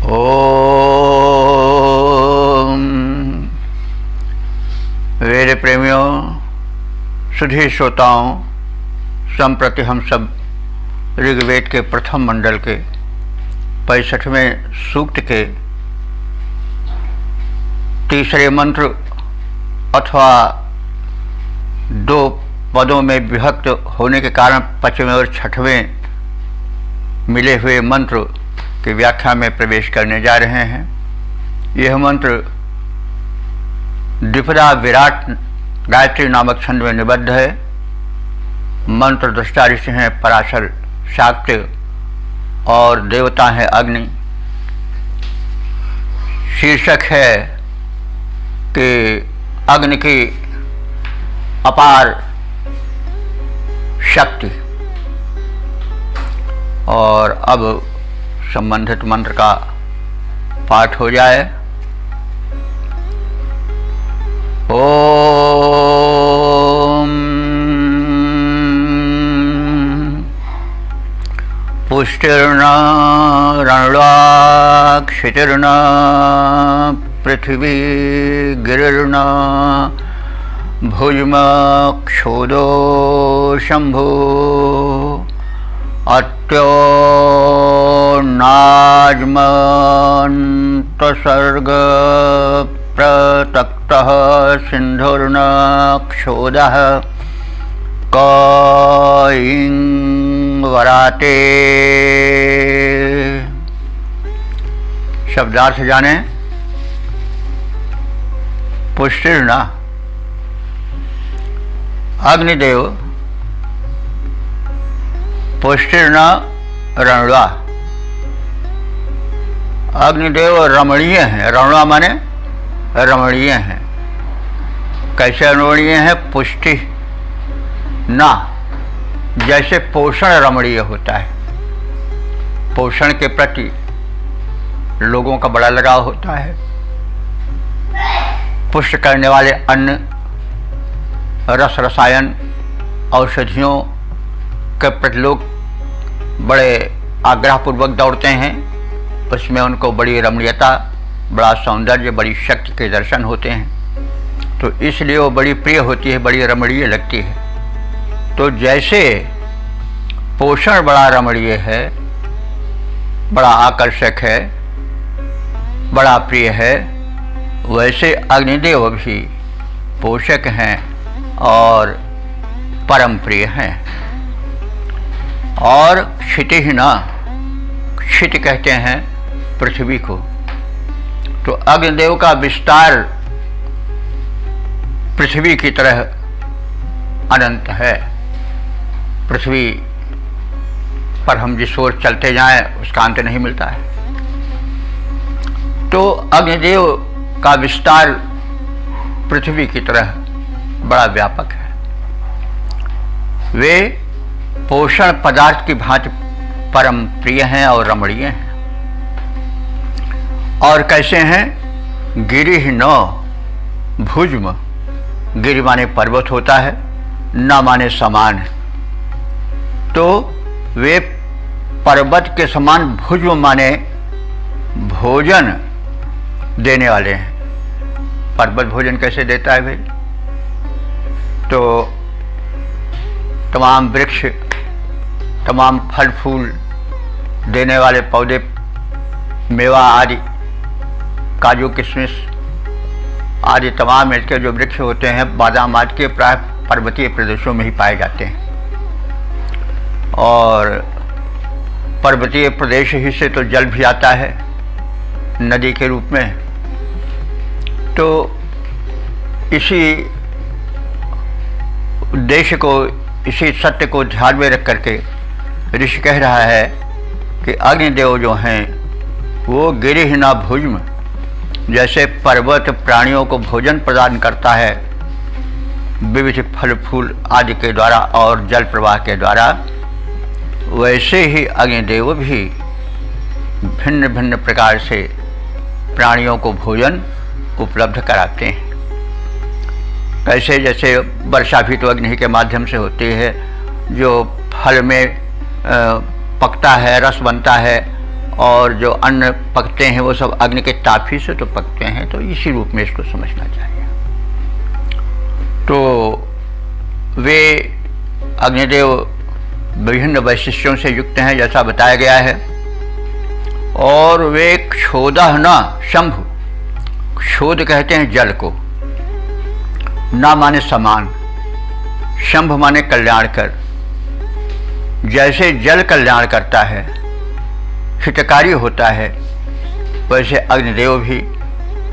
ओम। वेद प्रेमियों, सुधी श्रोताओं, संप्रति हम सब ऋग्वेद के प्रथम मंडल के 65वें सूक्त के तीसरे मंत्र अथवा दो पदों में विभक्त होने के कारण 5वें और 6वें मिले हुए मंत्र की व्याख्या में प्रवेश करने जा रहे हैं। यह मंत्र द्विपदा विराट गायत्री नामक छंद में निबद्ध है। मंत्र दृष्टा ऋषि हैं पराशर, शाक्य और देवता हैं अग्नि। शीर्षक है कि अग्नि की अपार शक्ति। और अब संबंधित मंत्र का पाठ हो जाए। ओम। पुष्टिर्न रणवाक्षितिर्न पृथ्वी गिरिर्न भुजमक्षोदो शंभो अत्यो नाजमन्तसर्ग प्रतक्तः सिन्धुर्न क्षोदः क ईं वराते। शब्दार्थ जाने। पुष्टिर्न अग्निदेव, पुष्टिर्न रणवा। अग्निदेव रमणीय हैं। रणवा माने रमणीय हैं। कैसे रमणीय हैं? पुष्टि ना, जैसे पोषण रमणीय होता है। पोषण के प्रति लोगों का बड़ा लगाव होता है। पुष्ट करने वाले अन्न, रस रसायन, औषधियों के प्रति लोग बड़े आग्रहपूर्वक दौड़ते हैं। उसमें उनको बड़ी रमणीयता, बड़ा सौंदर्य, बड़ी शक्ति के दर्शन होते हैं, तो इसलिए वो बड़ी प्रिय होती है, बड़ी रमणीय लगती है। तो जैसे पोषण बड़ा रमणीय है, बड़ा आकर्षक है, बड़ा प्रिय है, वैसे अग्निदेव भी पोषक हैं और परम प्रिय हैं। और क्षितिः न, क्षिति कहते हैं पृथ्वी को। तो अग्निदेव का विस्तार पृथ्वी की तरह अनंत है। पृथ्वी पर हम जिस ओर चलते जाएं उसका अंत नहीं मिलता है। तो अग्निदेव का विस्तार पृथ्वी की तरह बड़ा व्यापक है। वे पोषण पदार्थ की भांति परम प्रिय हैं और रमणीय हैं। और कैसे हैं? गिरिः न भुज्म। गिरि माने पर्वत होता है, न माने समान। तो वे पर्वत के समान, भुज्म माने भोजन देने वाले हैं। पर्वत भोजन कैसे देता है भाई? तो तमाम वृक्ष, तमाम फल फूल देने वाले पौधे, मेवा आदि, काजू किशमिश आदि तमाम इसके जो वृक्ष होते हैं, बादाम आदि के प्राय पर्वतीय प्रदेशों में ही पाए जाते हैं। और पर्वतीय प्रदेश ही से तो जल भी आता है नदी के रूप में। तो इसी उद्देश्य को, इसी सत्य को ध्यान में रख करके ऋषि कह रहा है कि अग्निदेव जो हैं वो गिरिः न भुज्म। जैसे पर्वत प्राणियों को भोजन प्रदान करता है विविध फल फूल आदि के द्वारा और जल प्रवाह के द्वारा, वैसे ही अग्निदेव भी भिन्न भिन्न प्रकार से प्राणियों को भोजन उपलब्ध कराते हैं। कैसे? जैसे वर्षा भी तो अग्नि के माध्यम से होती है। जो फल में पकता है, रस बनता है और जो अन्न पकते हैं वो सब अग्नि के ताप ही से तो पकते हैं, तो इसी रूप में इसको समझना चाहिए। तो वे अग्निदेव विभिन्न वैशिष्ट्यों से युक्त हैं जैसा बताया गया है, और वे क्षोदह न शंभु, क्षोध कहते हैं जल को, ना माने समान, शंभ माने कल्याण कर। जैसे जल कल्याण करता है, हितकारी होता है, वैसे अग्निदेव भी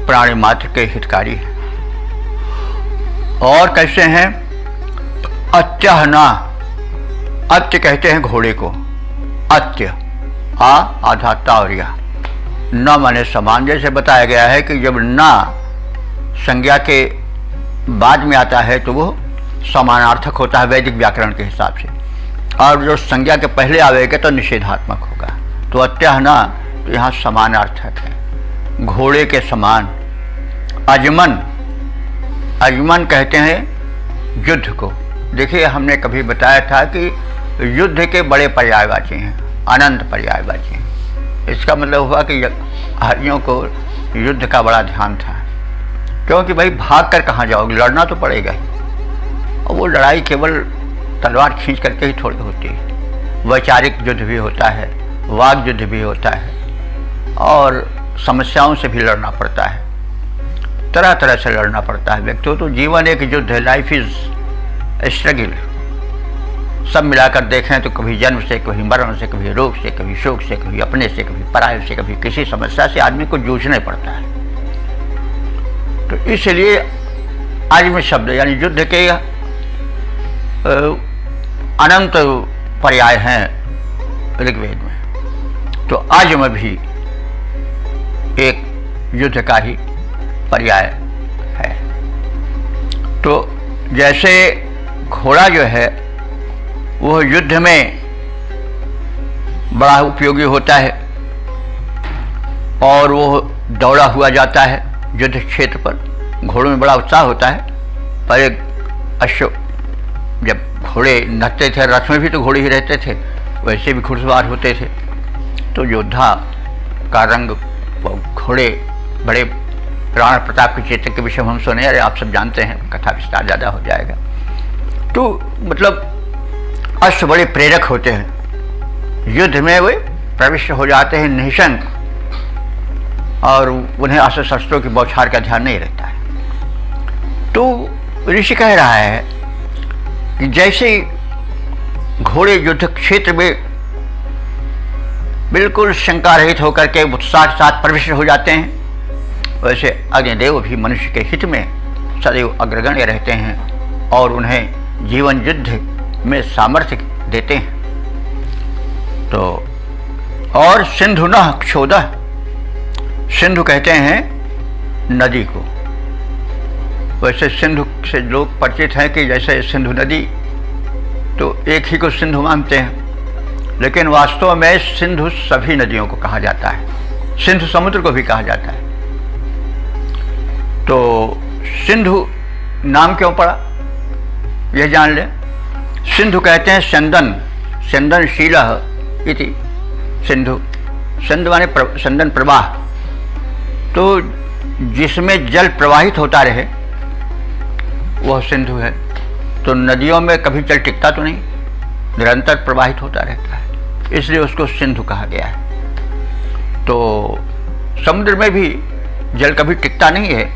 प्राणी मात्र के हितकारी हैं। और कैसे हैं? अत्यह ना, अत्य कहते हैं घोड़े को, अत्य आधा तावरिया, न माने समान। जैसे बताया गया है कि जब ना संज्ञा के बाद में आता है तो वो समानार्थक होता है वैदिक व्याकरण के हिसाब से, और जो संज्ञा के पहले आवेगा तो निषेधात्मक होगा। तो अत्यह ना तो यहाँ समानार्थक है, घोड़े के समान। अजमन, अजमन कहते हैं युद्ध को। देखिए, हमने कभी बताया था कि युद्ध के बड़े पर्यायवाची हैं, अनंत पर्यायवाची हैं। इसका मतलब हुआ कि हरियों को युद्ध का बड़ा ध्यान था, क्योंकि भाई भाग कर कहाँ जाओगे, लड़ना तो पड़ेगा ही। और वो लड़ाई केवल तलवार खींच करके ही थोड़ी होती है, वैचारिक युद्ध भी होता है, वाग युद्ध भी होता है, और समस्याओं से भी लड़ना पड़ता है, तरह तरह से लड़ना पड़ता है व्यक्ति। तो जीवन एक युद्ध है, लाइफ इज स्ट्रगल। सब मिलाकर देखें तो कभी जन्म से, कभी मरण से, कभी रोग से, कभी शोक से, कभी अपने से, कभी पराये से, कभी किसी समस्या से आदमी को जूझना पड़ता है। तो इसलिए आजम शब्द यानी युद्ध के अनंत पर्याय हैं ऋग्वेद में। तो आजम भी एक युद्ध का ही पर्याय है। तो जैसे घोड़ा जो है वह युद्ध में बड़ा उपयोगी होता है, और वो दौड़ा हुआ जाता है युद्ध क्षेत्र पर। घोड़ों में बड़ा उत्साह होता है। पहले जब घोड़े नचते थे, रथ में भी तो घोड़े ही रहते थे, वैसे भी घुड़सवार होते थे। तो योद्धा का रंग, घोड़े बड़े राणा प्रताप के चेतक के विषय में हम सुने, अरे आप सब जानते हैं, कथा विस्तार ज़्यादा हो जाएगा। तो मतलब अश्व बड़े प्रेरक होते हैं, युद्ध में वे प्रविष्ट हो जाते हैं निःशंक, और उन्हें अस्त्र शस्त्रों की बौछार का ध्यान नहीं रहता है। तो ऋषि कह रहा है कि जैसे घोड़े युद्ध क्षेत्र में बिल्कुल शंका रहित होकर के उत्साह के साथ प्रविष्ट हो जाते हैं, वैसे अग्निदेव भी मनुष्य के हित में सदैव अग्रगण्य रहते हैं, और उन्हें जीवन युद्ध में सामर्थ्य देते हैं। तो और सिंधु न क्षोदह, सिंधु कहते हैं नदी को। वैसे सिंधु से लोग परिचित हैं कि जैसे सिंधु नदी, तो एक ही को सिंधु मानते हैं, लेकिन वास्तव में सिंधु सभी नदियों को कहा जाता है, सिंधु समुद्र को भी कहा जाता है। तो सिंधु नाम क्यों पड़ा यह जान लें। सिंधु कहते हैं संदन, संदनशीलः इति सिंधु, संद माने संदन प्रवाह, तो जिसमें जल प्रवाहित होता रहे वह सिंधु है। तो नदियों में कभी जल टिकता तो नहीं, निरंतर प्रवाहित होता रहता है, इसलिए उसको सिंधु कहा गया है। तो समुद्र में भी जल कभी टिकता नहीं है,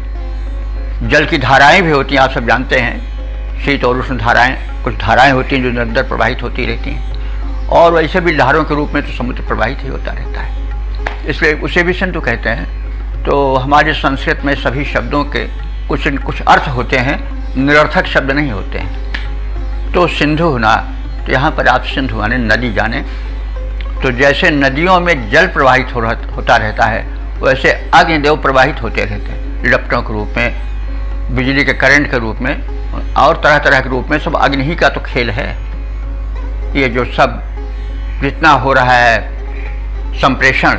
जल की धाराएं भी होती हैं, आप सब जानते हैं, शीत और उष्ण धाराएं, कुछ धाराएं होती हैं जो निरंतर प्रवाहित होती रहती हैं, और वैसे भी लहरों के रूप में तो समुद्र प्रवाहित ही होता रहता है, इसलिए उसे भी सिंधु कहते हैं। तो हमारे संस्कृत में सभी शब्दों के कुछ न कुछ अर्थ होते हैं, निरर्थक शब्द नहीं होते हैं। तो सिंधु होना, तो यहाँ पर आप सिंधु माने नदी जाने। तो जैसे नदियों में जल प्रवाहित होता रहता है, वैसे अग्निदेव प्रवाहित होते रहते हैं, लपटों के रूप में, बिजली के करंट के रूप में, और तरह तरह के रूप में। सब अग्नि ही का तो खेल है। ये जो सब जितना हो रहा है संप्रेषण,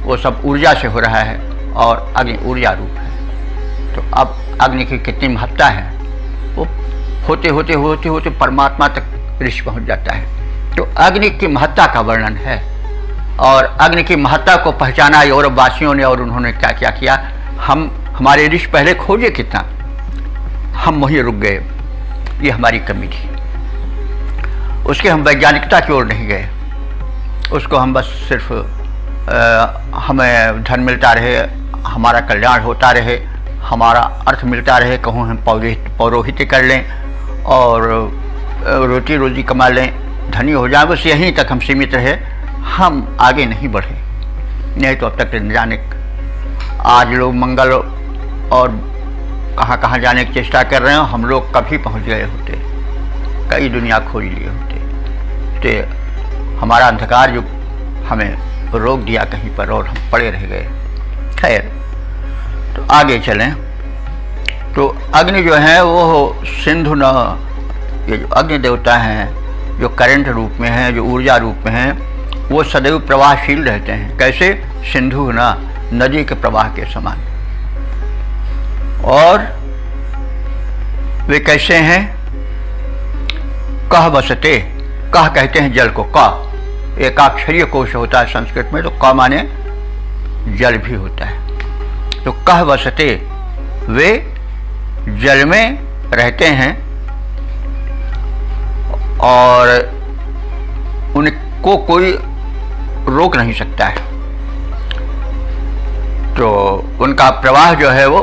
वो सब ऊर्जा से हो रहा है, और अग्नि ऊर्जा रूप है। तो अब अग्नि की कितनी महत्ता है, वो होते होते होते होते परमात्मा तक ऋषि पहुंच जाता है। तो अग्नि की महत्ता का वर्णन है। और अग्नि की महत्ता को पहचाना यूरोप वासियों ने, और उन्होंने क्या क्या किया। हमारे ऋषि पहले खोजे कितना, हम वहीं रुक गए, ये हमारी कमी थी। उसके हम वैज्ञानिकता की ओर नहीं गए, उसको हम बस सिर्फ हमें धन मिलता रहे, हमारा कल्याण होता रहे, हमारा अर्थ मिलता रहे, कहूँ हम पौरोहित्य कर लें और रोटी रोजी कमा लें, धनी हो जाए, बस यहीं तक हम सीमित रहे, हम आगे नहीं बढ़े। नहीं तो अब तक न जाने आज लोग मंगल और कहाँ कहाँ जाने की चेष्टा कर रहे हो, हम लोग कभी पहुँच गए होते, कई दुनिया खोज लिए होते। तो हमारा अंधकार जो हमें रोक दिया कहीं पर और हम पड़े रह गए। खैर, तो आगे चलें। तो अग्नि जो है वो सिंधु न, ये जो अग्नि देवता हैं, जो करंट रूप में हैं, जो ऊर्जा रूप में हैं, वो सदैव प्रवाहशील रहते हैं। कैसे? सिंधु न, नदी के प्रवाह के समान। और वे कैसे हैं? कह वसते, कह कहते हैं जल को, क एकाक्षरीय कोश होता है संस्कृत में, तो क माने जल भी होता है। तो कह वसते, वे जल में रहते हैं और उनको कोई रोक नहीं सकता है। तो उनका प्रवाह जो है वो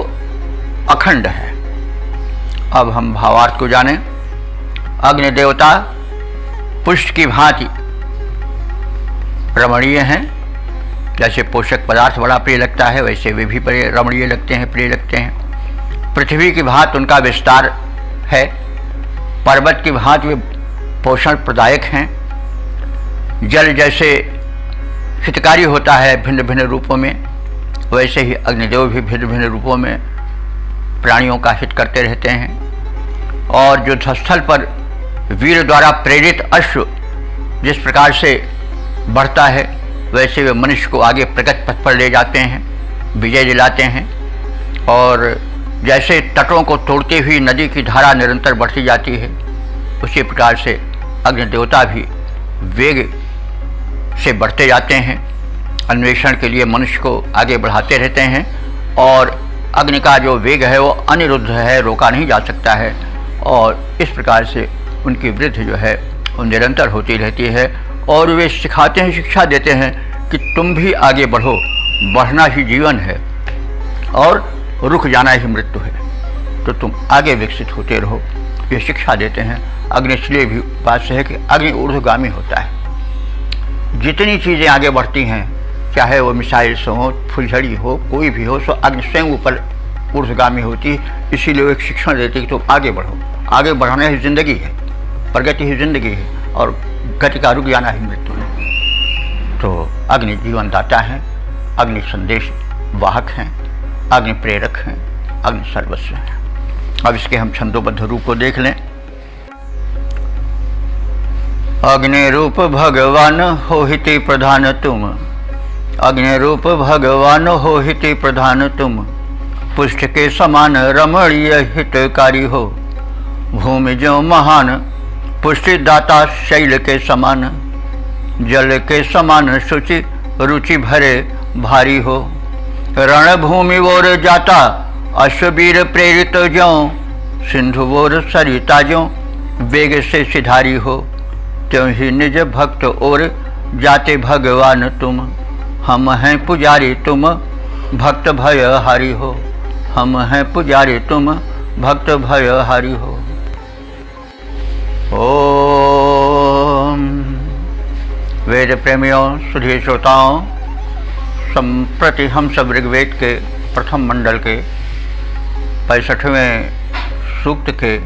अखंड है। अब हम भावार्थ को जानें। अग्नि देवता पुष्प की भांति रमणीय हैं। जैसे पोषक पदार्थ बड़ा प्रिय लगता है, वैसे वे भी बड़े रमणीय लगते हैं, प्रिय लगते हैं। पृथ्वी की भांति उनका विस्तार है। पर्वत की भांति वे पोषण प्रदायक हैं। जल जैसे हितकारी होता है भिन्न भिन्न रूपों में, वैसे ही अग्निदेव भी भिन्न भिन्न रूपों में प्राणियों का हित करते रहते हैं। और युद्धस्थल पर वीर द्वारा प्रेरित अश्व जिस प्रकार से बढ़ता है, वैसे वे मनुष्य को आगे प्रगति पथ पर ले जाते हैं, विजय दिलाते हैं। और जैसे तटों को तोड़ती हुई नदी की धारा निरंतर बढ़ती जाती है, उसी प्रकार से अग्निदेवता भी वेग से बढ़ते जाते हैं, अन्वेषण के लिए मनुष्य को आगे बढ़ाते रहते हैं। और अग्नि का जो वेग है वो अनिरुद्ध है, रोका नहीं जा सकता है। और इस प्रकार से उनकी वृद्धि जो है वो निरंतर होती रहती है। और वे सिखाते हैं, शिक्षा देते हैं कि तुम भी आगे बढ़ो, बढ़ना ही जीवन है और रुक जाना ही मृत्यु है, तो तुम आगे विकसित होते रहो, ये शिक्षा देते हैं। अग्नि इसलिए भी बात है कि अग्नि ऊर्ध्वगामी होता है। जितनी चीज़ें आगे बढ़ती हैं, चाहे वो मिसाइल्स हो, फुलझड़ी हो, कोई भी हो, सो अग्नि स्वयं ऊपर ऊर्ध्वगामी होती है। इसीलिए वो एक शिक्षण देती है कि तुम आगे बढ़ो, आगे बढ़ाना ही जिंदगी है, प्रगति ही जिंदगी है और गति का रुक जाना ही मृत्यु है। तो अग्नि जीवन दाता है, अग्नि संदेश वाहक हैं, अग्नि प्रेरक हैं, अग्नि सर्वस्व हैं। अब इसके हम छंदोबद्ध रूप को देख लें। अग्नि रूप भगवान होहिति प्रधान तुम, अग्नि रूप भगवान होहिति प्रधान तुम, पुष्ट के समान रमणीय हितकारी हो, भूमि जो महान पुष्टि दाता शैल के समान, जल के समान शुचि रुचि भरे भारी हो, रणभूमि ओर जाता अश्ववीर प्रेरित ज्यों, सिंधु ओर सरिता ज्यों वेग से सिधारी हो, त्यों ही निज भक्त और जाते भगवान तुम, हम हैं पुजारी तुम भक्त भय हारी हो, हम हैं पुजारी तुम भक्त भय हारी हो। ओम। वेद प्रेमियों, सुधीर श्रोताओं, संप्रति हम सब ऋग्वेद के प्रथम मंडल के 65वें सूक्त के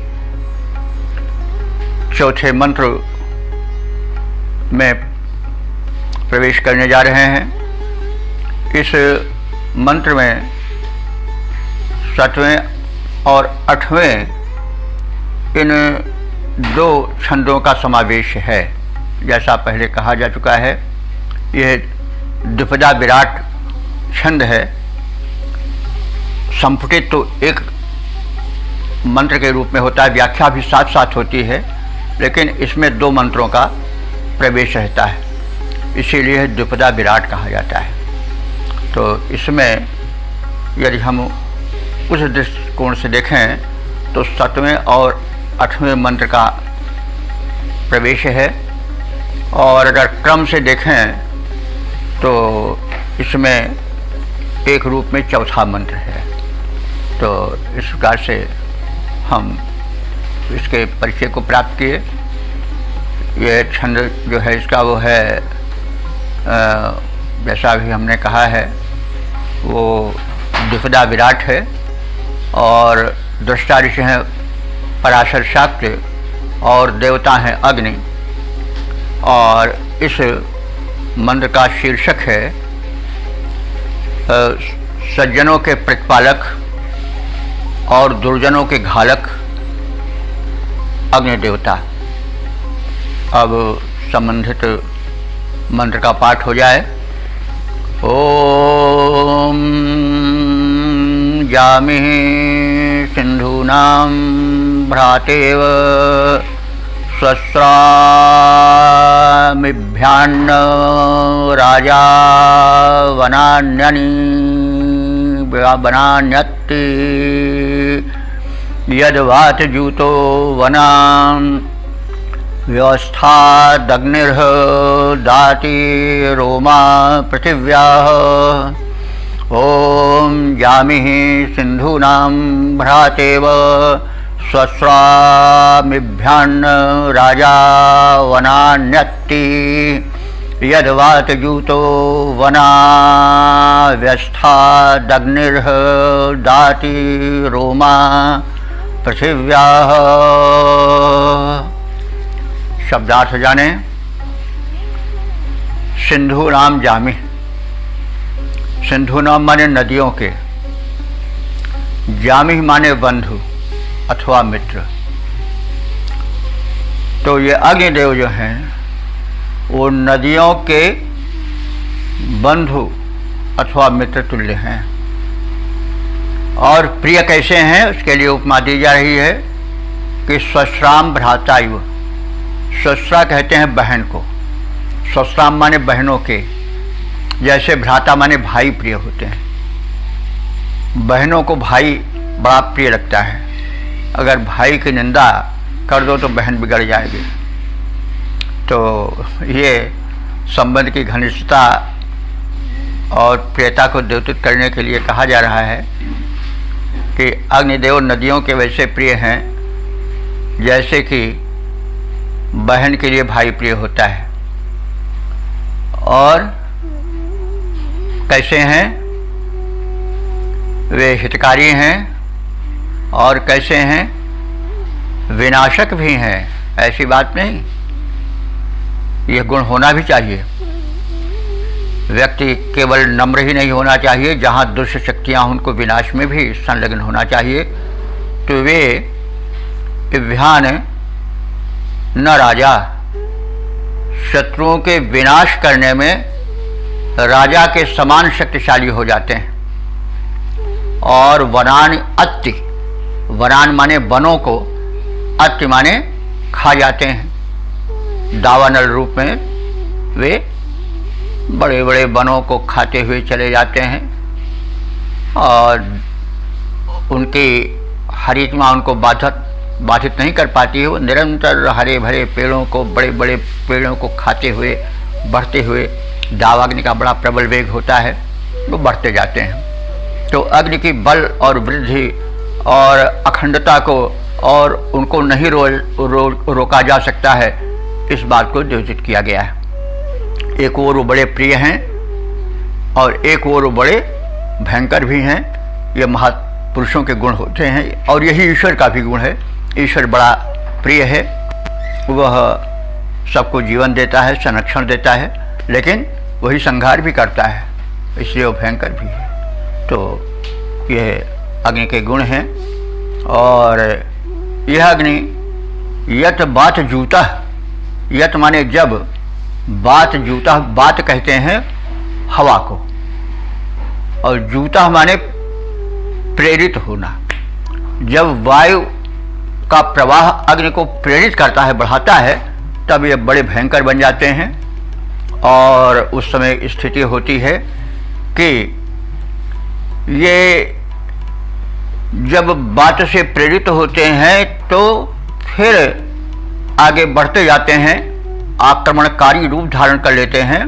चौथे मंत्र में प्रवेश करने जा रहे हैं। इस मंत्र में 7वें और 8वें इन दो छंदों का समावेश है। जैसा पहले कहा जा चुका है, यह द्विपदा विराट छंद है। संपुटित तो एक मंत्र के रूप में होता है, व्याख्या भी साथ साथ होती है, लेकिन इसमें दो मंत्रों का प्रवेश रहता है। इसीलिए द्विपदा विराट कहा जाता है। तो इसमें यदि हम उस दृष्टिकोण से देखें तो 7वें और 8वें मंत्र का प्रवेश है, और अगर क्रम से देखें तो इसमें एक रूप में चौथा मंत्र है। तो इस प्रकार से हम इसके परिचय को प्राप्त किए। ये छंद जो है इसका वो है, जैसा अभी हमने कहा है, वो द्विपदा विराट है, और दृष्टा ऋषि हैं पराशर शाक्य और देवता हैं अग्नि। और इस मंत्र का शीर्षक है सज्जनों के प्रतिपालक और दुर्जनों के घालक अग्नि देवता। अब संबंधित मंत्र का पाठ हो जाए। ओम जामिहि सिंधूनां भ्रातेव स्वस्रामिभ्यान्न राजा वनान्यनि वनान्यत्ति यद्वातजूतो वनां व्यवस्था दग्निर्ह दाति रोमा पृथिव्याः। ओम जामिहि सिंधूनां भ्रातेव स्वस्रामिभ्यान्न राजा वनान्यत्ति यद्वातजूतो वना व्यवस्था दग्निर्ह दाति रोमा पृथिव्याः। शब्दार्थ जाने। सिंधु नाम जामि, सिंधु नाम माने नदियों के, जामि माने बंधु अथवा मित्र। तो ये अग्निदेव जो हैं वो नदियों के बंधु अथवा मित्र तुल्य हैं। और प्रिय कैसे हैं उसके लिए उपमा दी जा रही है कि स्वश्राम भ्रातायुव। स्वश्रा कहते हैं बहन को, स्वश्राम माने बहनों के, जैसे भ्राता माने भाई प्रिय होते हैं। बहनों को भाई बड़ा प्रिय लगता है। अगर भाई की निंदा कर दो तो बहन बिगड़ जाएगी। तो ये संबंध की घनिष्ठता और प्रियता को द्योतित करने के लिए कहा जा रहा है कि अग्निदेव नदियों के वैसे प्रिय हैं जैसे कि बहन के लिए भाई प्रिय होता है। और कैसे हैं वे? हितकारी हैं। और कैसे हैं? विनाशक भी हैं। ऐसी बात नहीं, यह गुण होना भी चाहिए। व्यक्ति केवल नम्र ही नहीं होना चाहिए, जहाँ दुष्ट शक्तियाँ उनको विनाश में भी संलग्न होना चाहिए। तो वे इव्यान न राजा, शत्रुओं के विनाश करने में राजा के समान शक्तिशाली हो जाते हैं। और वनान अत्ति, वनान माने वनों को, अत्ति माने खा जाते हैं। दावानल रूप में वे बड़े बड़े वनों को खाते हुए चले जाते हैं और उनकी हरितमा उनको बाधित नहीं कर पाती है। वो निरंतर हरे भरे पेड़ों को, बड़े बड़े पेड़ों को खाते हुए बढ़ते हुए, दावाग्नि का बड़ा प्रबल वेग होता है, वो बढ़ते जाते हैं। तो अग्नि की बल और वृद्धि और अखंडता को और उनको नहीं रोका जा सकता है, इस बात को द्योतित किया गया है। एक ओर वो बड़े प्रिय हैं और एक ओर वो बड़े भयंकर भी हैं। ये महापुरुषों के गुण होते हैं और यही ईश्वर का भी गुण है। ईश्वर बड़ा प्रिय है, वह सबको जीवन देता है, संरक्षण देता है, लेकिन वही संहार भी करता है, इसलिए वो भयंकर भी है। तो यह अग्नि के गुण हैं। और यह अग्नि यत बात जूता, यत माने जब, बात जूता, बात कहते हैं हवा को, और जूता माने प्रेरित होना। जब वायु का प्रवाह अग्नि को प्रेरित करता है, बढ़ाता है, तब ये बड़े भयंकर बन जाते हैं और उस समय स्थिति होती है कि ये जब बात से प्रेरित होते हैं तो फिर आगे बढ़ते जाते हैं, आक्रमणकारी रूप धारण कर लेते हैं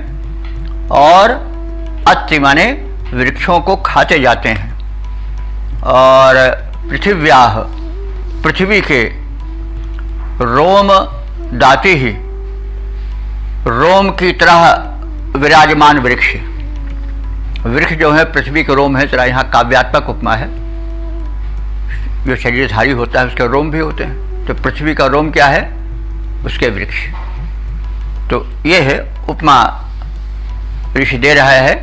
और अत्रि माने वृक्षों को खाते जाते हैं। और पृथिव्याः, पृथ्वी के रोम दाती ही, रोम की तरह विराजमान वृक्ष, वृक्ष जो है पृथ्वी के रोम है, जरा यहाँ काव्यात्मक उपमा है। जो शरीरधारी होता है उसके रोम भी होते हैं, तो पृथ्वी का रोम क्या है? उसके वृक्ष। तो ये है उपमा ऋषि दे रहा है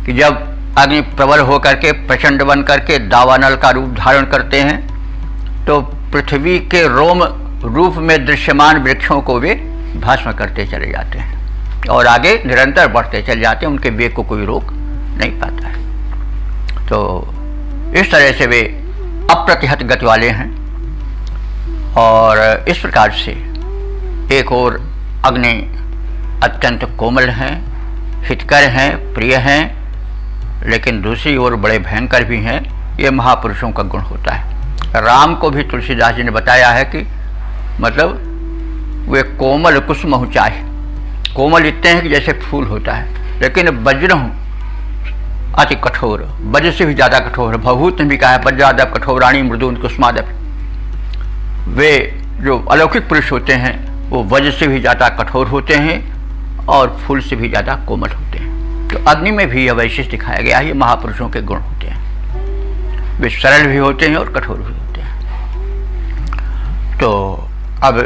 कि जब अग्नि प्रबल होकर के प्रचंड बन करके दावानल का रूप धारण करते हैं तो पृथ्वी के रोम रूप में दृश्यमान वृक्षों को वे भस्म करते चले जाते हैं और आगे निरंतर बढ़ते चले जाते हैं, उनके वेग को कोई रोक नहीं पाता है। तो इस तरह से वे अप्रतिहत गति वाले हैं। और इस प्रकार से एक और अग्नि अत्यंत कोमल हैं, हितकर हैं, प्रिय हैं, लेकिन दूसरी ओर बड़े भयंकर भी हैं। ये महापुरुषों का गुण होता है। राम को भी तुलसीदास जी ने बताया है कि मतलब वे कोमल कुसुम चाहे, कोमल इतने हैं कि जैसे फूल होता है, लेकिन वज्र अति कठोर, वज्र से भी ज़्यादा कठोर है। भवभूत ने भी कहा है वज्रादप कठोराणी मृदुन कुसुमादप। वे जो अलौकिक पुरुष होते हैं वो वज्र से भी ज़्यादा कठोर होते हैं और फूल से भी ज़्यादा कोमल होते हैं। तो अग्नि में भी यह वैशिष्ट दिखाया गया है। ये महापुरुषों के गुण होते हैं, वे सरल भी होते हैं और कठोर भी होते हैं। तो अब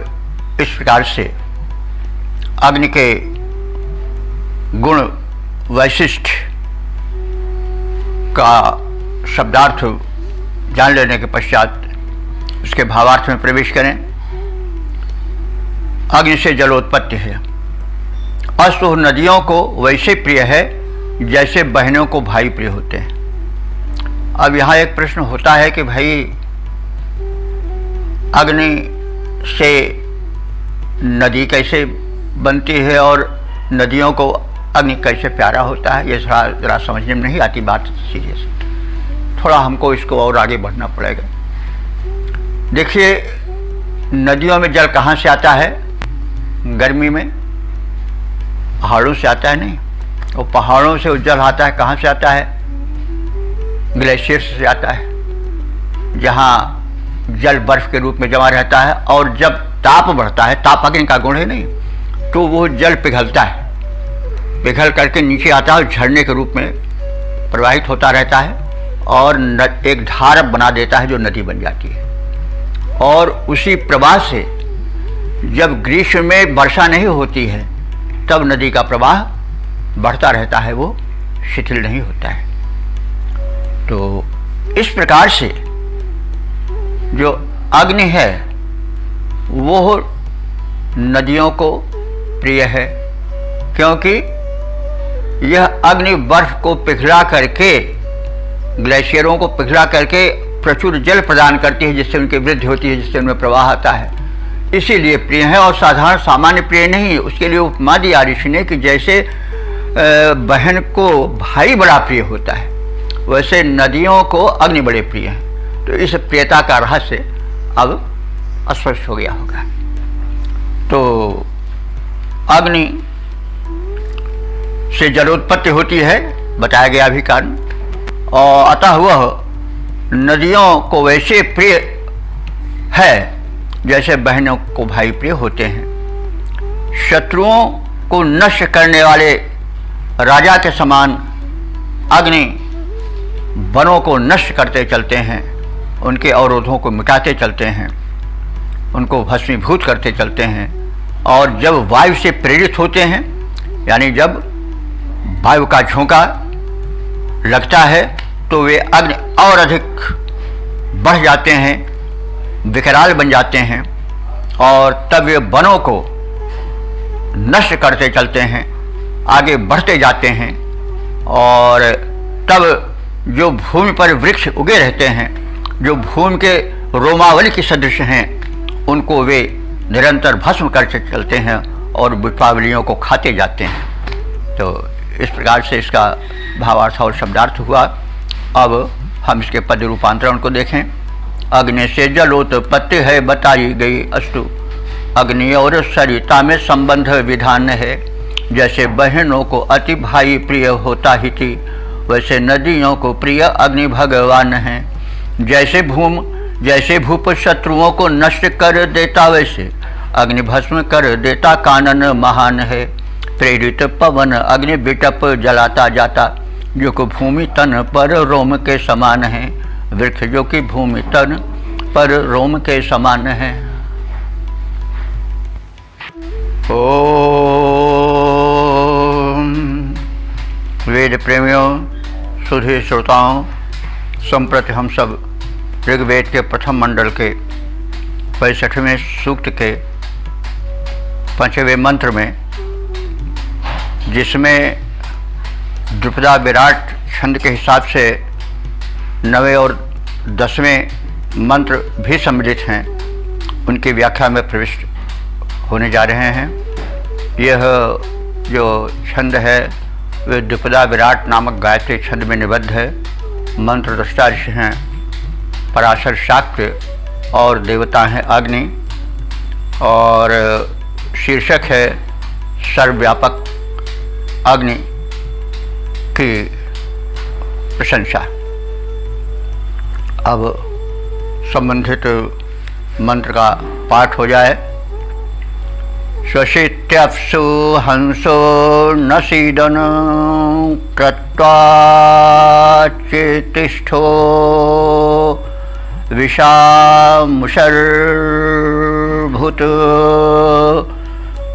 इस प्रकार से अग्नि के गुण वैशिष्ट का शब्दार्थ जान लेने के पश्चात उसके भावार्थ में प्रवेश करें। अग्नि से जलोत्पत्ति है। अस्तु नदियों को वैसे प्रिय है जैसे बहनों को भाई प्रिय होते हैं। अब यहाँ एक प्रश्न होता है कि भाई अग्नि से नदी कैसे बनती है और नदियों को अग्नि कैसे प्यारा होता है? ये जरा समझने में नहीं आती बात सीधे से, थोड़ा हमको इसको और आगे बढ़ना पड़ेगा। देखिए, नदियों में जल कहाँ से आता है? गर्मी में पहाड़ों से आता है नहीं, और पहाड़ों से जल आता है कहाँ से आता है? ग्लेशियर से आता है, जहाँ जल बर्फ के रूप में जमा रहता है और जब ताप बढ़ता है, ताप अग्नि का गुण है नहीं, तो वो जल पिघलता है, पिघल करके नीचे आता है, झरने के रूप में प्रवाहित होता रहता है और एक धार बना देता है जो नदी बन जाती है। और उसी प्रवाह से जब ग्रीष्म में वर्षा नहीं होती है तब नदी का प्रवाह बढ़ता रहता है, वो शिथिल नहीं होता है। तो इस प्रकार से जो अग्नि है वो नदियों को प्रिय है, क्योंकि यह अग्नि बर्फ को पिघला करके, ग्लेशियरों को पिघला करके प्रचुर जल प्रदान करती है, जिससे उनकी वृद्धि होती है, जिससे उनमें प्रवाह आता है, इसीलिए प्रिय है। और साधारण सामान्य प्रिय नहीं, उसके लिए उपमा दिया ऋषि ने कि जैसे बहन को भाई बड़ा प्रिय होता है वैसे नदियों को अग्नि बड़े प्रिय हैं। तो इस प्रियता का रहस्य अब स्पष्ट हो गया होगा। तो अग्नि से जलोत्पत्ति होती है, बताया गया अभी कारण, और अतः वह नदियों को वैसे प्रिय है जैसे बहनों को भाई प्रिय होते हैं। शत्रुओं को नष्ट करने वाले राजा के समान अग्नि वनों को नष्ट करते चलते हैं, उनके अवरोधों को मिटाते चलते हैं, उनको भस्मीभूत करते चलते हैं। और जब वायु से प्रेरित होते हैं, यानी जब वायु का झोंका लगता है तो वे अग्नि और अधिक बढ़ जाते हैं, विकराल बन जाते हैं और तब वे वनों को नष्ट करते चलते हैं, आगे बढ़ते जाते हैं। और तब जो भूमि पर वृक्ष उगे रहते हैं, जो भूमि के रोमावली के सदृश हैं, उनको वे निरंतर भस्म करते चलते हैं और विपावलियों को खाते जाते हैं। तो इस प्रकार से इसका भावार्थ और शब्दार्थ हुआ। अब हम इसके पद रूपांतरण को देखें। अग्नि से जलोत्पत्ति है बताई गई अस्तु। अग्नि और सरिता में संबंध विधान है। जैसे बहनों को अति भाई प्रिय होता ही थी, वैसे नदियों को प्रिय अग्नि भगवान हैं। जैसे भूप शत्रुओं को नष्ट कर देता, वैसे अग्नि भस्म कर देता कानन महान है। प्रेरित पवन अग्नि बिटप जलाता जाता, जो कि भूमि तन पर रोम के समान है। वृक्ष जो कि भूमि तन पर रोम के समान है। ओम वेद प्रेमियों, सुधी श्रोताओं, संप्रति हम सब ऋग्वेद के प्रथम मंडल के 65वें सूक्त के 5वें मंत्र में, जिसमें द्रुपदा विराट छंद के हिसाब से 9वें और 10वें मंत्र भी सम्मिलित हैं, उनकी व्याख्या में प्रविष्ट होने जा रहे हैं। यह जो छंद है वे द्रुपदा विराट नामक गायत्री छंद में निबद्ध है। मंत्र दृष्टा ऋषि हैं पराशर शाक्य और देवता हैं अग्नि, और शीर्षक है सर्वव्यापक अग्नि की प्रशंसा। अब संबंधित मंत्र का पाठ हो जाए। स्वशित्यप्सु हंसो न सीदन कृत्वा चेतिष्ठो विषामुषर्भूत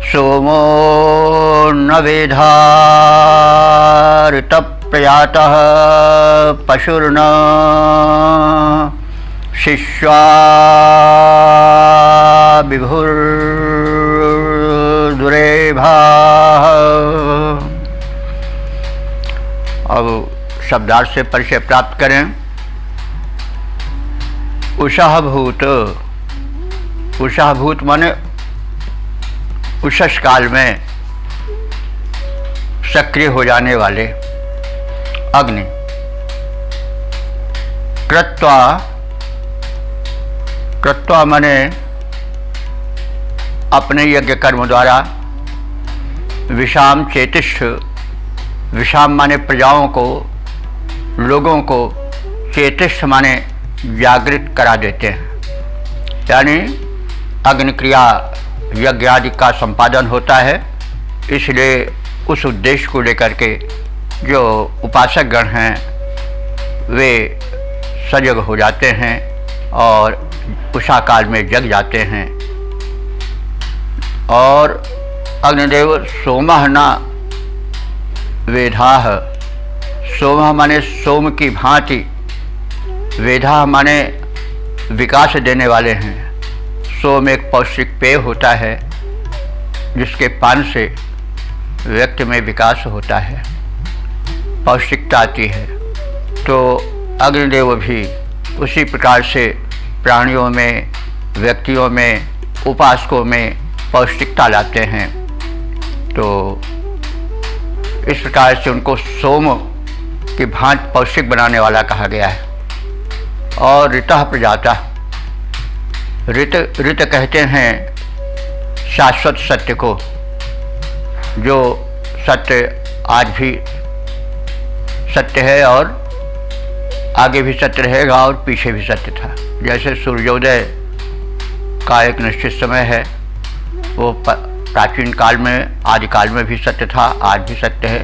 सोमो न वेधारित प्रयातः पशुर्न शिश्वा विभुर्दुरेभाः। अब शब्दार्थ से परिचय प्राप्त करें। उषाभूत, उषाभूत माने उषस काल में सक्रिय हो जाने वाले अग्नि। कृत्वा, कृत्वा माने अपने यज्ञ कर्म द्वारा, विषाम चेतिष्ठ, विषाम माने प्रजाओं को, लोगों को, चेतिष्ठ माने जागृत करा देते हैं। यानी अग्नि क्रिया यज्ञ आदि का संपादन होता है, इसलिए उस उद्देश्य को लेकर के जो उपासक गण हैं वे सजग हो जाते हैं और उषा काल में जग जाते हैं। और अग्निदेव सोमः न वेधाः, सोमः माने सोम की भांति, वेधाः माने विकास देने वाले हैं। सोम एक पौष्टिक पेय होता है जिसके पान से व्यक्ति में विकास होता है, पौष्टिकता आती है। तो अग्निदेव भी उसी प्रकार से प्राणियों में, व्यक्तियों में, उपासकों में पौष्टिकता लाते हैं। तो इस प्रकार से उनको सोम की भांति पौष्टिक बनाने वाला कहा गया है। और ऋतः प्रजाता, ऋत कहते हैं शाश्वत सत्य को, जो सत्य आज भी सत्य है और आगे भी सत्य रहेगा और पीछे भी सत्य था। जैसे सूर्योदय का एक निश्चित समय है, वो प्राचीन काल में, आदिकाल में भी सत्य था, आज भी सत्य है,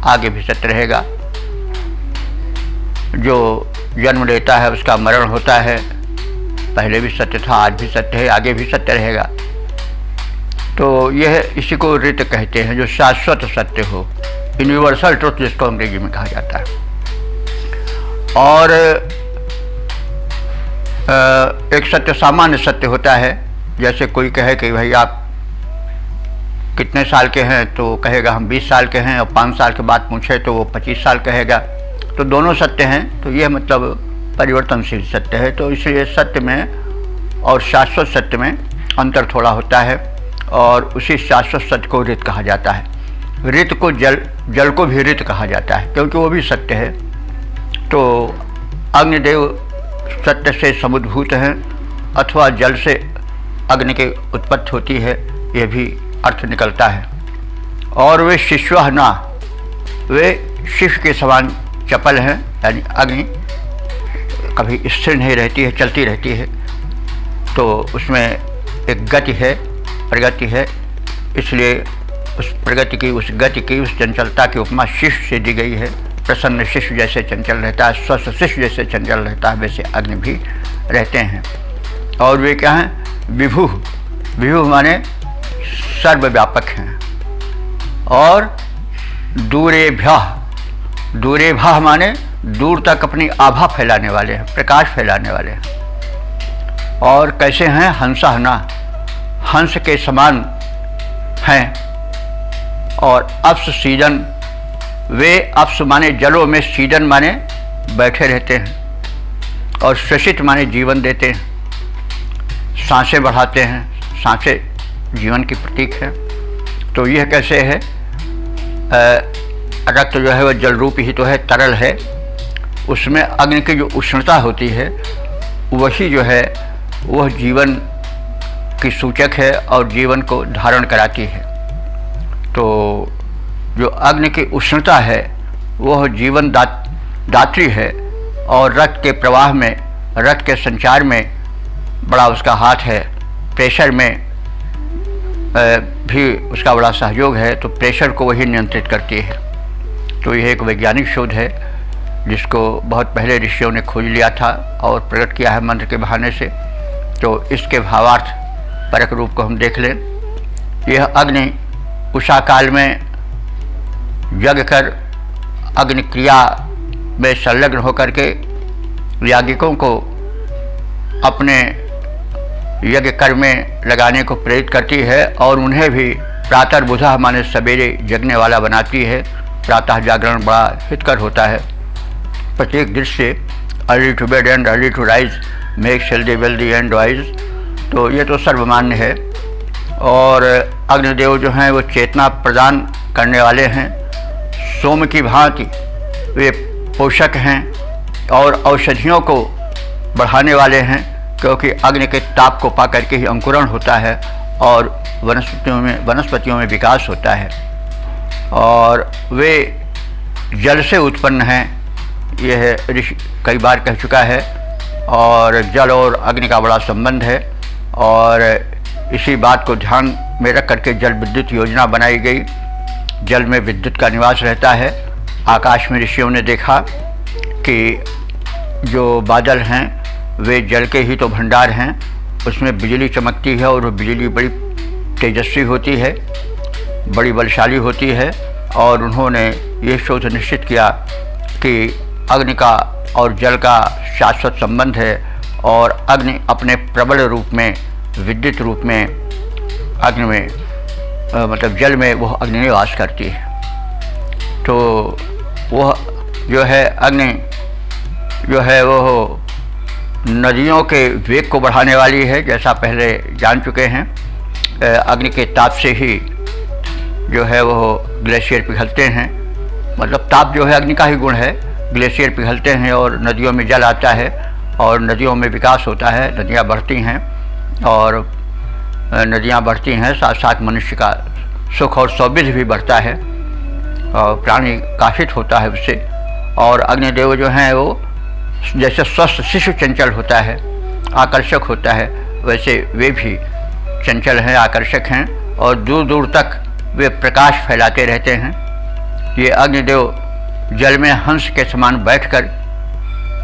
आगे भी सत्य रहेगा। जो जन्म लेता है उसका मरण होता है, पहले भी सत्य था, आज भी सत्य है, आगे भी सत्य रहेगा। तो यह इसी को ऋत कहते हैं, जो शाश्वत सत्य हो, यूनिवर्सल ट्रुथ जिसको अंग्रेजी में कहा जाता है। और एक सत्य सामान्य सत्य होता है। जैसे कोई कहे कि भाई आप कितने साल के हैं, तो कहेगा हम 20 साल के हैं, और 5 साल के बाद पूछे तो वो 25 साल कहेगा। तो दोनों सत्य हैं, तो यह मतलब परिवर्तनशील सत्य है। तो इसलिए सत्य में और शाश्वत सत्य में अंतर थोड़ा होता है, और उसी शाश्वत सत्य को ऋत कहा जाता है। ऋत को जल को भी ऋत कहा जाता है, क्योंकि वो भी सत्य है। तो अग्निदेव सत्य से समुद्भूत हैं अथवा जल से अग्नि की उत्पत्ति होती है, यह भी अर्थ निकलता है। और वे शिश्वः न, वे शिशु के समान चपल हैं, यानी अग्नि कभी स्थिर नहीं रहती है, चलती रहती है। तो उसमें एक गति है, प्रगति है, इसलिए उस प्रगति की, उस गति की, उस चंचलता की उपमा शिशु से दी गई है। प्रसन्न शिशु जैसे चंचल रहता है, स्वस्थ शिशु जैसे चंचल रहता है, वैसे अग्नि भी रहते हैं। और वे क्या हैं? विभु। विभु माने सर्वव्यापक हैं। और दूरेभ्यः, दूरेभ्यः माने दूर तक अपनी आभा फैलाने वाले हैं, प्रकाश फैलाने वाले हैं। और कैसे हैं? हंसः न, हंस के समान हैं। और अप्स सीदन, वे अप्स माने जलों में, सीदन माने बैठे रहते हैं। और श्वसित माने जीवन देते हैं, सांसें बढ़ाते हैं। सांसें जीवन की प्रतीक है। तो यह कैसे है? रक्त जो है वह जल रूप ही तो है, तरल है। उसमें अग्नि की जो उष्णता होती है वही जो है वह जीवन की सूचक है और जीवन को धारण कराती है। तो जो अग्नि की उष्णता है वह जीवन दात्री है। और रक्त के प्रवाह में, रक्त के संचार में बड़ा उसका हाथ है। प्रेशर में भी उसका बड़ा सहयोग है। तो प्रेशर को वही नियंत्रित करती है। तो यह एक वैज्ञानिक शोध है जिसको बहुत पहले ऋषियों ने खोज लिया था और प्रकट किया है मंत्र के बहाने से। तो इसके भावार्थ परक रूप को हम देख लें। यह अग्नि उषा काल में यज्ञ कर अग्नि क्रिया में संलग्न होकर के याज्ञिकों को अपने यज्ञ कर्म में लगाने को प्रेरित करती है और उन्हें भी प्रातर्बुधः माने सवेरे जगने वाला बनाती है। प्रातः जागरण बड़ा हितकर होता है। प्रत्येक दृश्य early to bed and early to rise makes healthy wealthy and wise. तो ये तो सर्वमान्य है। और अग्निदेव जो हैं वो चेतना प्रदान करने वाले हैं। सोम की भांति वे पोषक हैं और औषधियों को बढ़ाने वाले हैं, क्योंकि अग्नि के ताप को पा करके ही अंकुरण होता है और वनस्पतियों में विकास होता है। और वे जल से उत्पन्न हैं, यह ऋषि कई बार कह चुका है। और जल और अग्नि का बड़ा संबंध है और इसी बात को ध्यान में रख करके जल विद्युत योजना बनाई गई। जल में विद्युत का निवास रहता है। आकाश में ऋषियों ने देखा कि जो बादल हैं वे जल के ही तो भंडार हैं। उसमें बिजली चमकती है और वो बिजली बड़ी तेजस्वी होती है, बड़ी बलशाली होती है। और उन्होंने ये शोध निश्चित किया कि अग्नि का और जल का शाश्वत संबंध है और अग्नि अपने प्रबल रूप में, विद्युत रूप में अग्नि में मतलब जल में वह अग्नि निवास करती है। तो वह जो है अग्नि जो है वह नदियों के वेग को बढ़ाने वाली है, जैसा पहले जान चुके हैं। अग्नि के ताप से ही जो है वह ग्लेशियर पिघलते हैं। मतलब ताप जो है अग्नि का ही गुण है। ग्लेशियर पिघलते हैं और नदियों में जल आता है और नदियों में विकास होता है, नदियाँ बढ़ती हैं। और नदियाँ बढ़ती हैं, साथ साथ मनुष्य का सुख और सौविध्य भी बढ़ता है और प्राणी काशित होता है उससे। और अग्निदेव जो हैं वो जैसे स्वस्थ शिशु चंचल होता है, आकर्षक होता है, वैसे वे भी चंचल हैं, आकर्षक हैं और दूर दूर तक वे प्रकाश फैलाते रहते हैं। ये अग्निदेव जल में हंस के समान बैठकर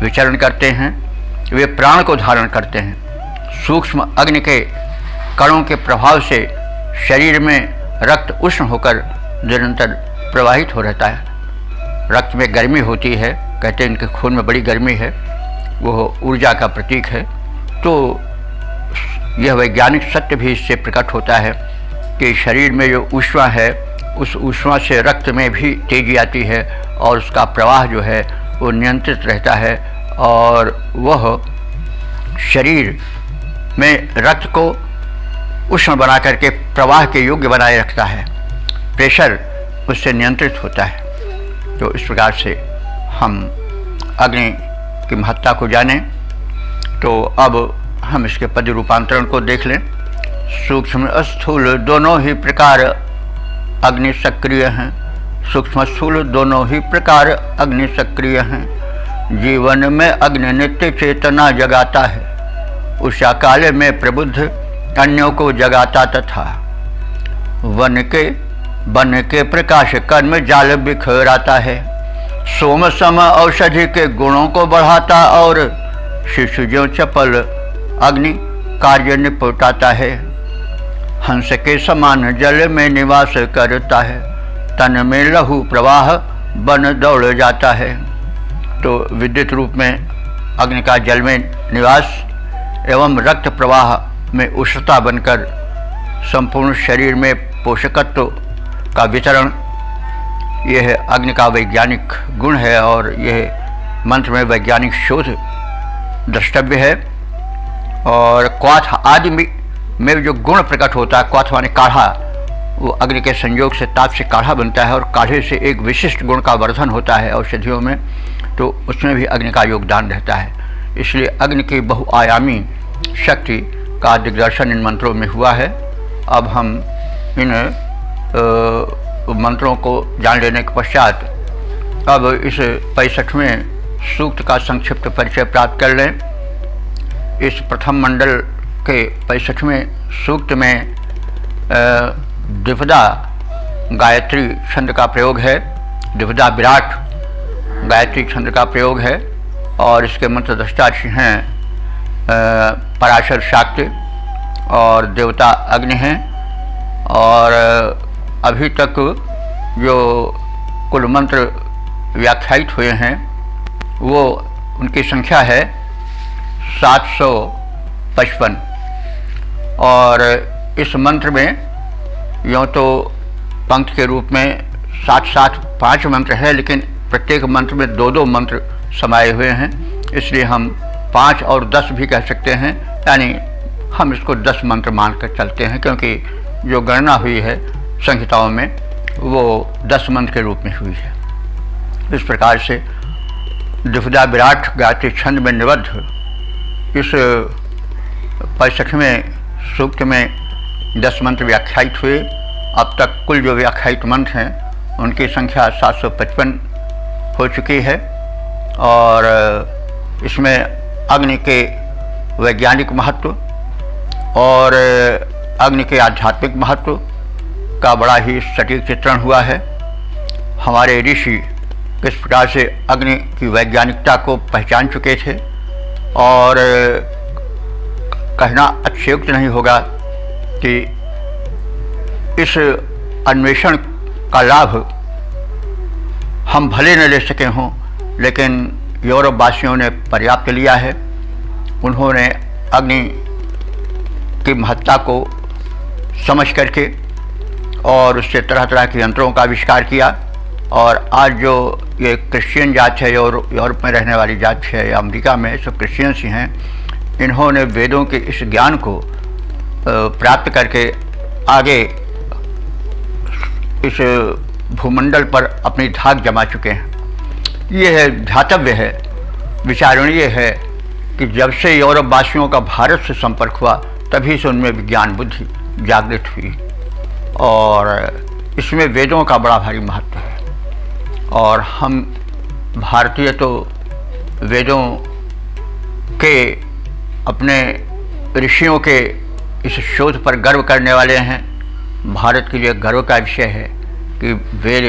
विचरण करते हैं। वे प्राण को धारण करते हैं। सूक्ष्म अग्नि के कणों के प्रभाव से शरीर में रक्त उष्ण होकर निरंतर प्रवाहित हो रहता है। रक्त में गर्मी होती है, कहते हैं इनके खून में बड़ी गर्मी है, वो ऊर्जा का प्रतीक है। तो यह वैज्ञानिक सत्य भी इससे प्रकट होता है कि शरीर में जो ऊष्मा है उस ऊष्मा से रक्त में भी तेजी आती है और उसका प्रवाह जो है वो नियंत्रित रहता है और वह शरीर में रक्त को उष्ण बना करके प्रवाह के योग्य बनाए रखता है। प्रेशर उससे नियंत्रित होता है। तो इस प्रकार से हम अग्नि की महत्ता को जानें। तो अब हम इसके पद रूपांतरण को देख लें। सूक्ष्म स्थूल दोनों ही प्रकार अग्नि सक्रिय हैं। सूक्ष्म स्थूल दोनों ही प्रकार अग्नि सक्रिय हैं। जीवन में अग्नि नित्य चेतना जगाता है। उषा काल में प्रबुद्ध अन्यों को जगाता तथा वन के प्रकाश कर्म जाल बिखराता है। सोम सम औषधि के गुणों को बढ़ाता और शिशु जो चपल अग्नि कार्य निपटाता है। हंस के समान जल में निवास करता है। तन में लहू प्रवाह बन दौड़ जाता है। तो विद्युत रूप में अग्नि का जल में निवास एवं रक्त प्रवाह में उष्णता बनकर संपूर्ण शरीर में पोषकत्व का वितरण, यह अग्नि का वैज्ञानिक गुण है और यह मंत्र में वैज्ञानिक शोध द्रष्टव्य है। और क्वाथ आदि में जो गुण प्रकट होता है, क्वाथ माने काढ़ा, वो अग्नि के संयोग से ताप से काढ़ा बनता है और काढ़े से एक विशिष्ट गुण का वर्धन होता है औषधियों में, तो उसमें भी अग्नि का योगदान रहता है। इसलिए अग्नि की बहुआयामी शक्ति का दिग्दर्शन इन मंत्रों में हुआ है। अब हम इन मंत्रों को जान लेने के पश्चात अब इस 65वें सूक्त का संक्षिप्त परिचय प्राप्त कर लें। इस प्रथम मंडल के 65वें सूक्त में द्विपदा गायत्री छंद का प्रयोग है। द्विपदा विराट गायत्री छंद का प्रयोग है और इसके मंत्र दृष्टा हैं पराशर शाक्य और देवता अग्नि हैं। और अभी तक जो कुल मंत्र व्याख्यायित हुए हैं वो उनकी संख्या है 755। और इस मंत्र में यूँ तो पंक्ति के रूप में 7 5 मंत्र है, लेकिन प्रत्येक मंत्र में 2 मंत्र समाये हुए हैं, इसलिए हम 5 और 10 भी कह सकते हैं। यानी हम इसको 10 मंत्र मानकर चलते हैं, क्योंकि जो गणना हुई है संहिताओं में वो 10 मंत्र के रूप में हुई है। इस प्रकार से द्विपदा विराट गायत्री छंद में निबद्ध इस 65वें सूक्त में 10 मंत्र व्याख्यायित हुए। अब तक कुल जो व्याख्यायित मंत्र हैं उनकी संख्या 755 हो चुकी है। और इसमें अग्नि के वैज्ञानिक महत्व और अग्नि के आध्यात्मिक महत्व का बड़ा ही सटीक चित्रण हुआ है। हमारे ऋषि किस प्रकार से अग्नि की वैज्ञानिकता को पहचान चुके थे, और कहना अतिशयोक्ति नहीं होगा कि इस अन्वेषण का लाभ हम भले न ले सके हों, लेकिन यूरोप वासियों ने पर्याप्त लिया है। उन्होंने अग्नि की महत्ता को समझ करके और उससे तरह तरह के यंत्रों का आविष्कार किया। और आज जो ये क्रिश्चियन जात है, यूरोप में रहने वाली जात है या अमेरिका में सब क्रिश्चियंस ही हैं, इन्होंने वेदों के इस ज्ञान को प्राप्त करके आगे इस भूमंडल पर अपनी धाक जमा चुके हैं। ये है ध्यातव्य है, विचारणीय है कि जब से यूरोप वासियों का भारत से संपर्क हुआ तभी से उनमें विज्ञान बुद्धि जागृत हुई, और इसमें वेदों का बड़ा भारी महत्व है। और हम भारतीय तो वेदों के अपने ऋषियों के इस शोध पर गर्व करने वाले हैं। भारत के लिए गर्व का विषय है कि वेद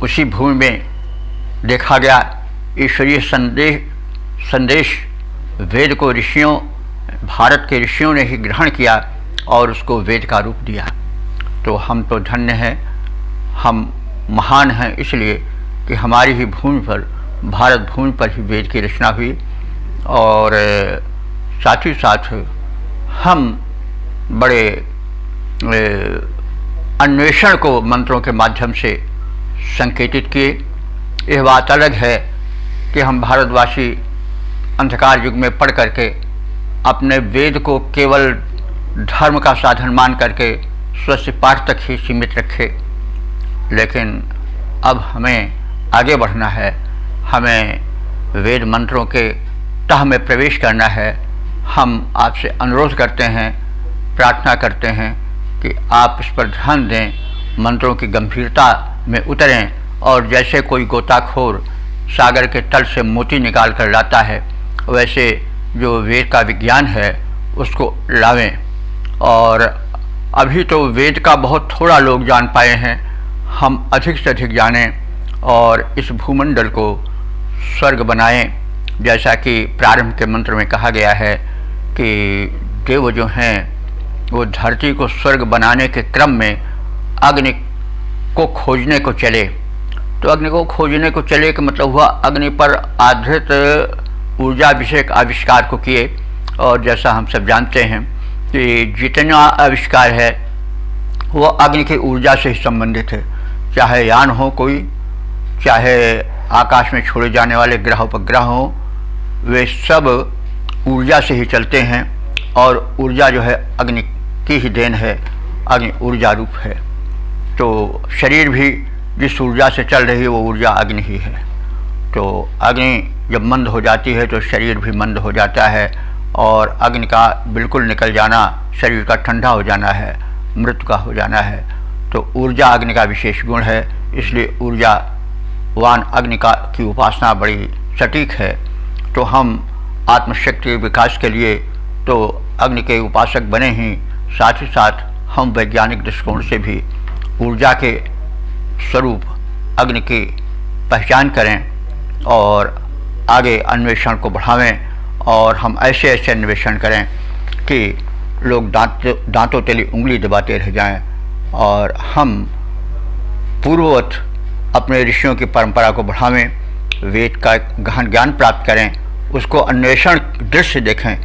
उसी भूमि में देखा गया। ईश्वरीय संदेश वेद को भारत के ऋषियों ने ही ग्रहण किया और उसको वेद का रूप दिया। तो हम तो धन्य हैं, हम महान हैं इसलिए कि हमारी ही भूमि पर, भारत भूमि पर ही वेद की रचना हुई। और साथ ही साथ हम बड़े अन्वेषण को मंत्रों के माध्यम से संकेतित किए। यह बात अलग है कि हम भारतवासी अंधकार युग में पढ़ करके अपने वेद को केवल धर्म का साधन मान करके स्वस्य पाठ तक ही सीमित रखे, लेकिन अब हमें आगे बढ़ना है, हमें वेद मंत्रों के तह में प्रवेश करना है। हम आपसे अनुरोध करते हैं, प्रार्थना करते हैं कि आप इस पर ध्यान दें, मंत्रों की गंभीरता में उतरें और जैसे कोई गोताखोर सागर के तल से मोती निकाल कर लाता है, वैसे जो वेद का विज्ञान है उसको लावें। और अभी तो वेद का बहुत थोड़ा लोग जान पाए हैं, हम अधिक से अधिक जानें और इस भूमंडल को स्वर्ग बनाएं। जैसा कि प्रारंभ के मंत्र में कहा गया है कि देव जो हैं वो धरती को स्वर्ग बनाने के क्रम में अग्नि को खोजने को चले। तो अग्नि को खोजने को चले का मतलब हुआ अग्नि पर आधारित ऊर्जा विषयक आविष्कार को किए। और जैसा हम सब जानते हैं कि जितना आविष्कार है वो अग्नि की ऊर्जा से ही संबंधित है, चाहे यान हो कोई, चाहे आकाश में छोड़े जाने वाले ग्रह उपग्रह हों, वे सब ऊर्जा से ही चलते हैं। और ऊर्जा जो है अग्नि की ही देन है, अग्नि ऊर्जा रूप है। तो शरीर भी जिस ऊर्जा से चल रही है वो ऊर्जा अग्नि ही है। तो अग्नि जब मंद हो जाती है तो शरीर भी मंद हो जाता है, और अग्नि का बिल्कुल निकल जाना शरीर का ठंडा हो जाना है, मृत्यु का हो जाना है। तो ऊर्जा अग्नि का विशेष गुण है, इसलिए ऊर्जावान अग्नि की उपासना बड़ी सटीक है। तो हम आत्मशक्ति विकास के लिए तो अग्नि के उपासक बने ही, साथ ही साथ हम वैज्ञानिक दृष्टिकोण से भी ऊर्जा के स्वरूप अग्नि की पहचान करें और आगे अन्वेषण को बढ़ावें। और हम ऐसे ऐसे अन्वेषण करें कि लोग दांतों तले उंगली दबाते रह जाएं, और हम पूर्ववत अपने ऋषियों की परंपरा को बढ़ावें, वेद का गहन ज्ञान प्राप्त करें, उसको अन्वेषण दृश्य देखें,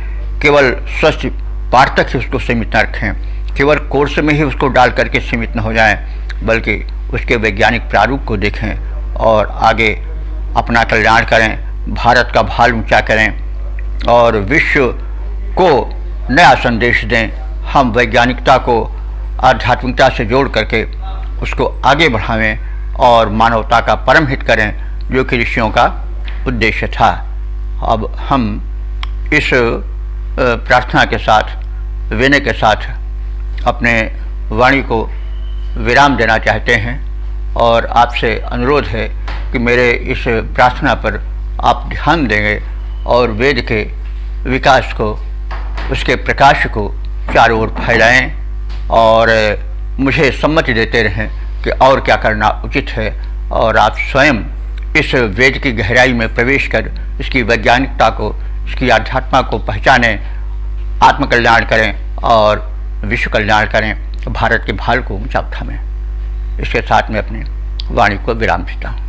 केवल स्वस्थ पाठ तक ही उसको सीमित न रखें, केवल कोर्स में ही उसको डाल करके सीमित न हो जाएं, बल्कि उसके वैज्ञानिक प्रारूप को देखें और आगे अपना कल्याण करें, भारत का भाल ऊंचा करें और विश्व को नया संदेश दें। हम वैज्ञानिकता को आध्यात्मिकता से जोड़ करके उसको आगे बढ़ावें और मानवता का परम हित करें, जो कि ऋषियों का उद्देश्य था। अब हम इस प्रार्थना के साथ, विनय के साथ अपने वाणी को विराम देना चाहते हैं, और आपसे अनुरोध है कि मेरे इस प्रार्थना पर आप ध्यान देंगे और वेद के विकास को, उसके प्रकाश को चारों ओर फैलाएं और मुझे सम्मति देते रहें कि और क्या करना उचित है। और आप स्वयं इस वेद की गहराई में प्रवेश कर इसकी वैज्ञानिकता को, इसकी आध्यात्मा को पहचानें, आत्मकल्याण करें और विश्व कल्याण करें, भारत के भाल को ऊंचा उठाएं। इसके साथ में अपनी वाणी को विराम देता हूँ।